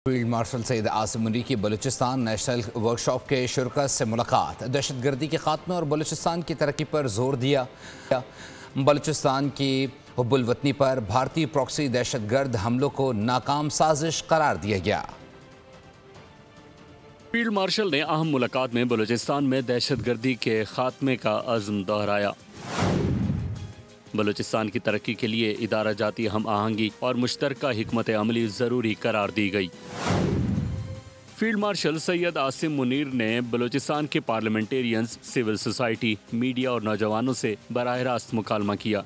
Field marshal Saeed Asim Munir की Balochistan national workshop के शुरका से मुलाकात। दहशत गर्दी के खात्मे और बलूचिस्तान की तरक्की पर जोर दिया। बलूचिस्तान की हुब्बुल वतनी पर भारतीय प्रॉक्सी दहशत गर्द हमलों को नाकाम साजिश करार दिया गया। फील्ड मार्शल ने अहम मुलाकात में बलूचिस्तान में दहशत गर्दी के खात्मे का अज़्म दोहराया। बलूचिस्तान की तरक्की के लिए इदारा जाती हम आहंगी और मुश्तरका हिकमत अमली ज़रूरी करार दी गई। फील्ड मार्शल सैयद आसिम मुनीर ने बलूचिस्तान के पार्लियामेंटेरियंस, सिविल सोसाइटी, मीडिया और नौजवानों से बराह रास्त मुकालमा किया।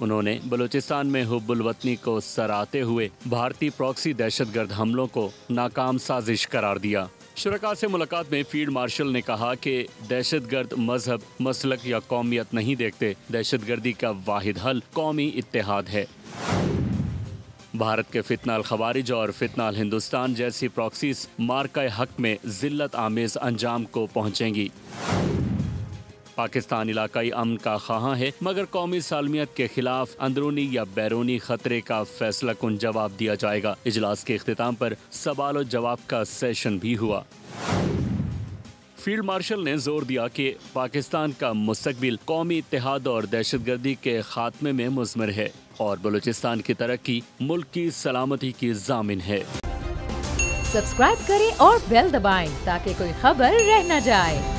उन्होंने बलूचिस्तान में हुब्बुल वतनी को सराहते हुए भारतीय प्रॉक्सी दहशतगर्द हमलों को नाकाम साजिश करार दिया। शुरका से मुलाकात में फील्ड मार्शल ने कहा कि दहशतगर्द मजहब, मसलक या कौमियत नहीं देखते। दहशतगर्दी का वाहिद हल कौमी इत्तेहाद है। भारत के फितना अल खवारिज और फितना अल हिंदुस्तान जैसी प्रॉक्सीज मार्का हक में जिल्लत आमेज अंजाम को पहुंचेंगी। पाकिस्तान इलाकाई अमन का ख़्वाहां है, मगर कौमी सालमियत के खिलाफ अंदरूनी या बैरूनी खतरे का फैसला कुन जवाब दिया जाएगा। इजलास के इख्तिताम पर सवाल और जवाब का सेशन भी हुआ। फील्ड मार्शल ने जोर दिया कि पाकिस्तान का मुस्तकबिल कौमी इत्तेहाद और दहशतगर्दी के खात्मे में मुज़मर है और बलूचिस्तान की तरक्की मुल्क की सलामती की ज़ामिन है। सब्सक्राइब करें और बेल दबाएं ताकि कोई खबर रह न जाए।